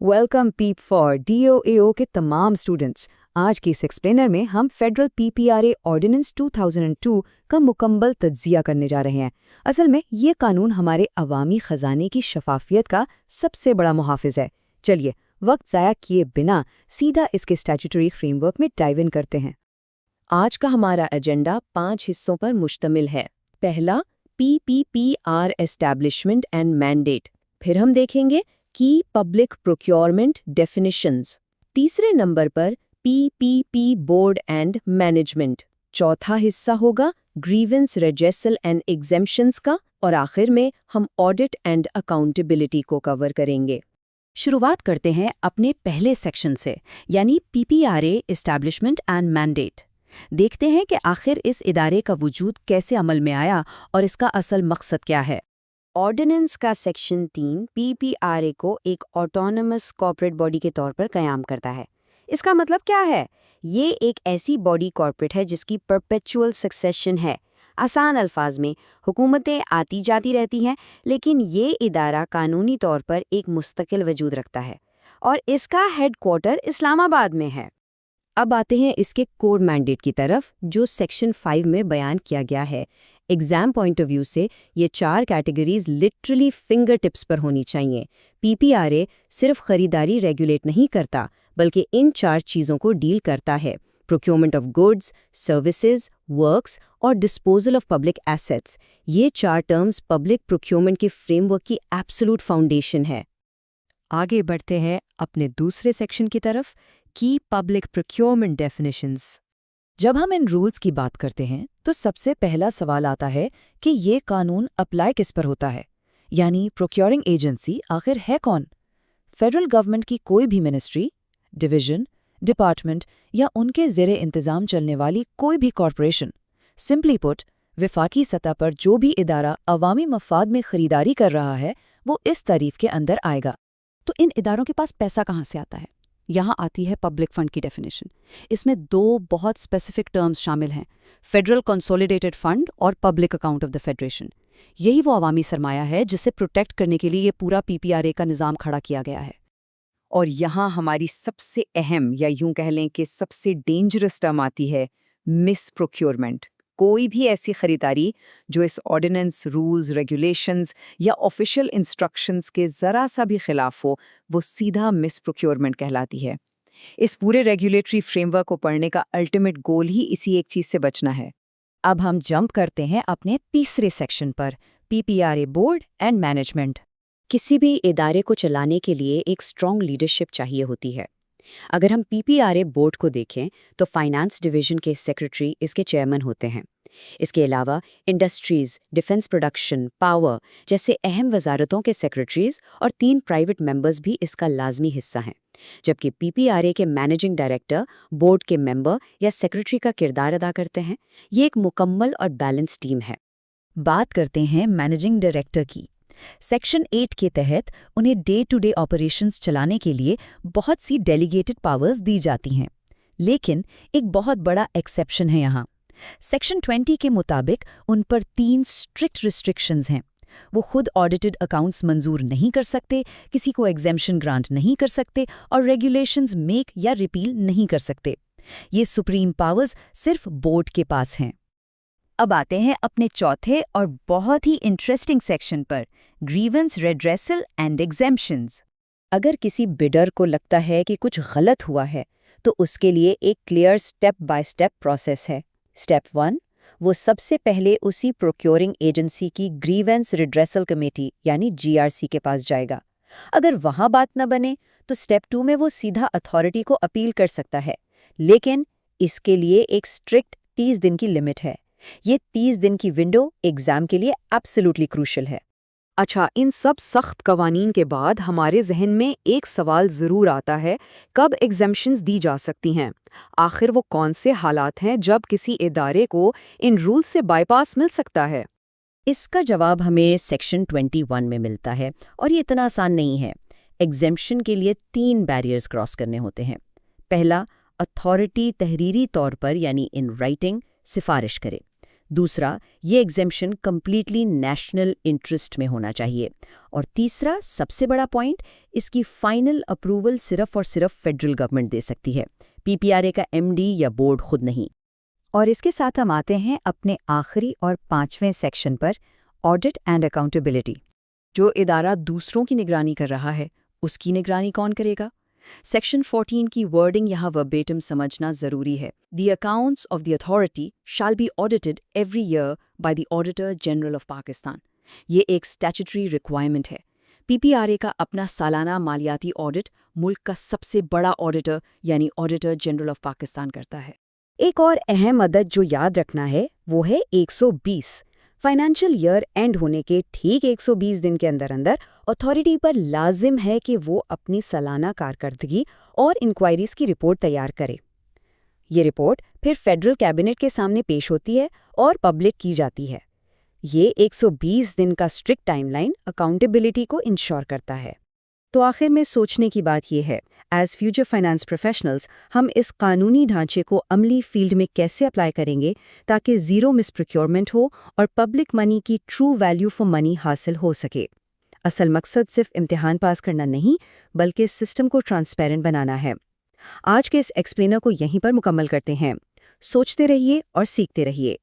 Welcome pep for DOAO के तमाम students. आज की इस एक्सप्लेनर में हम फेडरल PPRA ऑर्डिनेंस 2002 का मुकम्मल तज्जिया करने जा रहे हैं। असल में ये कानून हमारे अवामी खजाने की शफाफियत का सबसे बड़ा मुहाफिज है। चलिए वक्त ज़ाया किए बिना सीधा इसके स्टैट्यूटरी फ्रेमवर्क में डाइव इन करते हैं। आज का हमारा एजेंडा 5 हिस्सों पर मुश्तमिल है। पहला, PPPR एस्टैब्लिशमेंट एंड मैंडेट। फिर हम देखेंगे की पब्लिक प्रोक्योरमेंट डेफिनिशंस। तीसरे नंबर पर PPP बोर्ड एंड मैनेजमेंट। चौथा हिस्सा होगा ग्रीवेंस रेजेसल एंड एग्जेम्पशंस का, और आखिर में हम ऑडिट एंड अकाउंटेबिलिटी को कवर करेंगे। शुरुआत करते हैं अपने पहले सेक्शन से, यानी PPRA एस्टैब्लिशमेंट एंड मैंडेट। देखते हैं कि आखिर इस इदारे का वजूद कैसे अमल में आया और इसका असल मकसद क्या है। ऑर्डिनेंस का सेक्शन 3 PPRA को एक ऑटोनमस कॉर्पोरेट बॉडी के तौर पर कयाम करता है। इसका मतलब क्या है? ये एक ऐसी बॉडी कॉर्पोरेट है जिसकी परपेचुअल सक्सेशन है। आसान अल्फाज में, हुकूमतें आती जाती रहती हैं, लेकिन ये इदारा कानूनी तौर पर एक मुस्तकिल वजूद रखता है और इसका हेडक्वार्टर इस्लामाबाद में है। अब आते हैं इसके कोर मैंडेट की तरफ, जो सेक्शन 5 में बयान किया गया है। एग्जाम पॉइंट ऑफ व्यू से ये 4 कैटेगरीज लिटरली फिंगर टिप्स पर होनी चाहिए। PPRA सिर्फ खरीदारी रेगुलेट नहीं करता, बल्कि इन 4 चीज़ों को डील करता है: procurement of goods, services, works और डिस्पोजल ऑफ पब्लिक एसेट्स। ये 4 टर्म्स पब्लिक प्रोक्योरमेंट के फ्रेमवर्क की एब्सोल्यूट फाउंडेशन है। आगे बढ़ते हैं अपने दूसरे सेक्शन की तरफ, की पब्लिक प्रोक्योरमेंट डेफिनिशंस। जब हम इन रूल्स की बात करते हैं तो सबसे पहला सवाल आता है कि ये कानून अप्लाई किस पर होता है, यानी प्रोक्योरिंग एजेंसी आखिर है कौन? फेडरल गवर्नमेंट की कोई भी मिनिस्ट्री, डिवीजन, डिपार्टमेंट या उनके ज़ेरे इंतज़ाम चलने वाली कोई भी कॉरपोरेशन। सिंपली पुट, विफाकी सतह पर जो भी इदारा अवामी मफाद में खरीदारी कर रहा है वो इस तारीफ के अंदर आएगा। तो इन इदारों के पास पैसा कहाँ से आता है? यहाँ आती है पब्लिक फंड की डेफिनेशन। इसमें 2 बहुत स्पेसिफिक टर्म्स शामिल हैं: फेडरल कंसोलिडेटेड फंड और public account of the federation. यही वो अवामी सरमाया है जिसे प्रोटेक्ट करने के लिए ये पूरा PPRA का निज़ाम खड़ा किया गया है। और यहाँ हमारी सबसे अहम, या यूं कह लें कि सबसे डेंजरस टर्म आती है, मिस प्रोक्योरमेंट। कोई भी ऐसी खरीदारी जो इस ऑर्डिनेंस, रूल्स, रेगुलेशंस या ऑफिशियल इंस्ट्रक्शंस के ज़रा सा भी खिलाफ हो, वो सीधा मिस प्रोक्योरमेंट कहलाती है। इस पूरे रेगुलेटरी फ्रेमवर्क को पढ़ने का अल्टीमेट गोल ही इसी एक चीज़ से बचना है। अब हम जंप करते हैं अपने तीसरे सेक्शन पर, PPRA बोर्ड एंड मैनेजमेंट। किसी भी इदारे को चलाने के लिए एक स्ट्रॉन्ग लीडरशिप चाहिए होती है। अगर हम PPRA बोर्ड को देखें तो फाइनेंस डिवीजन के सेक्रेटरी इसके चेयरमैन होते हैं। इसके अलावा इंडस्ट्रीज, डिफेंस प्रोडक्शन, पावर जैसे अहम वजारतों के सेक्रेटरीज और 3 प्राइवेट मेंबर्स भी इसका लाजमी हिस्सा हैं। जबकि PPRA के मैनेजिंग डायरेक्टर बोर्ड के मेंबर या सेक्रेटरी का किरदार अदा करते हैं। ये एक मुकम्मल और बैलेंस टीम है। बात करते हैं मैनेजिंग डायरेक्टर की। सेक्शन 8 के तहत उन्हें डे टू डे ऑपरेशंस चलाने के लिए बहुत सी डेलीगेटेड पावर्स दी जाती हैं। लेकिन एक बहुत बड़ा एक्सेप्शन है यहाँ। सेक्शन 20 के मुताबिक उन पर 3 स्ट्रिक्ट रिस्ट्रिक्शंस हैं। वो खुद ऑडिटेड अकाउंट्स मंजूर नहीं कर सकते, किसी को एग्जेम्पशन ग्रांट नहीं कर सकते और रेगुलेशंस मेक या रिपील नहीं कर सकते। ये सुप्रीम पावर्स सिर्फ बोर्ड के पास हैं। अब आते हैं अपने चौथे और बहुत ही इंटरेस्टिंग सेक्शन पर, ग्रीवेंस रेड्रेसल एंड एग्जेम्पशंस। अगर किसी बिडर को लगता है कि कुछ गलत हुआ है तो उसके लिए एक clear step by step process है। स्टेप 1, वो सबसे पहले उसी प्रोक्योरिंग एजेंसी की ग्रीवेंस रिड्रेसल कमेटी यानी GRC के पास जाएगा। अगर वहाँ बात न बने तो स्टेप 2 में वो सीधा अथॉरिटी को अपील कर सकता है, लेकिन इसके लिए एक स्ट्रिक्ट 30 दिन की लिमिट है। ये 30 दिन की विंडो एग्जाम के लिए एब्सोल्युटली क्रूशल है। अच्छा, इन सब सख्त कवानीन के बाद हमारे जहन में एक सवाल ज़रूर आता है, कब एग्जेम्पशंस दी जा सकती हैं? आखिर वो कौन से हालात हैं जब किसी इदारे को इन रूल्स से बाईपास मिल सकता है? इसका जवाब हमें सेक्शन 21 में मिलता है, और ये इतना आसान नहीं है। एग्जेम्पशन के लिए 3 बैरियर्स क्रॉस करने होते हैं। पहला, अथॉरिटी तहरीरी तौर पर यानी इन राइटिंग सिफारिश करे। दूसरा, ये एग्जेम्पशन कम्प्लीटली नेशनल इंटरेस्ट में होना चाहिए। और तीसरा, सबसे बड़ा पॉइंट, इसकी फाइनल अप्रूवल सिर्फ और सिर्फ फेडरल गवर्नमेंट दे सकती है, पीपीआरए का एमडी या बोर्ड खुद नहीं। और इसके साथ हम आते हैं अपने आखिरी और 5वें सेक्शन पर, ऑडिट एंड अकाउंटेबिलिटी। जो इदारा दूसरों की निगरानी कर रहा है, उसकी निगरानी कौन करेगा? सेक्शन 14 की वर्डिंग यहाँ वर्बेटम समझना ज़रूरी है। The accounts of the authority shall be audited every year by the Auditor General of Pakistan। ये एक स्टैट्यूटरी रिक्वायरमेंट है। पीपीआरए का अपना सालाना मालियाती ऑडिट मुल्क का सबसे बड़ा ऑडिटर यानी ऑडिटर जनरल ऑफ पाकिस्तान करता है। एक और अहम अदद जो याद रखना है वो है 120। फाइनेंशियल ईयर एंड होने के ठीक 120 दिन के अंदर अंदर अथॉरिटी पर लाजिम है कि वो अपनी सालाना कारकर्दगी और इंक्वायरीज की रिपोर्ट तैयार करे। ये रिपोर्ट फिर फेडरल कैबिनेट के सामने पेश होती है और पब्लिक की जाती है। ये 120 दिन का स्ट्रिक्ट टाइमलाइन अकाउंटेबिलिटी को इंश्योर करता है। तो आखिर में सोचने की बात यह है, एज फ्यूचर फाइनेंस प्रोफेशनल्स हम इस कानूनी ढांचे को अमली फील्ड में कैसे अप्लाई करेंगे ताकि ज़ीरो मिसप्रोक्योरमेंट हो और पब्लिक मनी की ट्रू वैल्यू फॉर मनी हासिल हो सके। असल मकसद सिर्फ इम्तिहान पास करना नहीं, बल्कि सिस्टम को ट्रांसपेरेंट बनाना है। आज के इस एक्सप्लेनर को यहीं पर मुकम्मल करते हैं। सोचते रहिए और सीखते रहिए।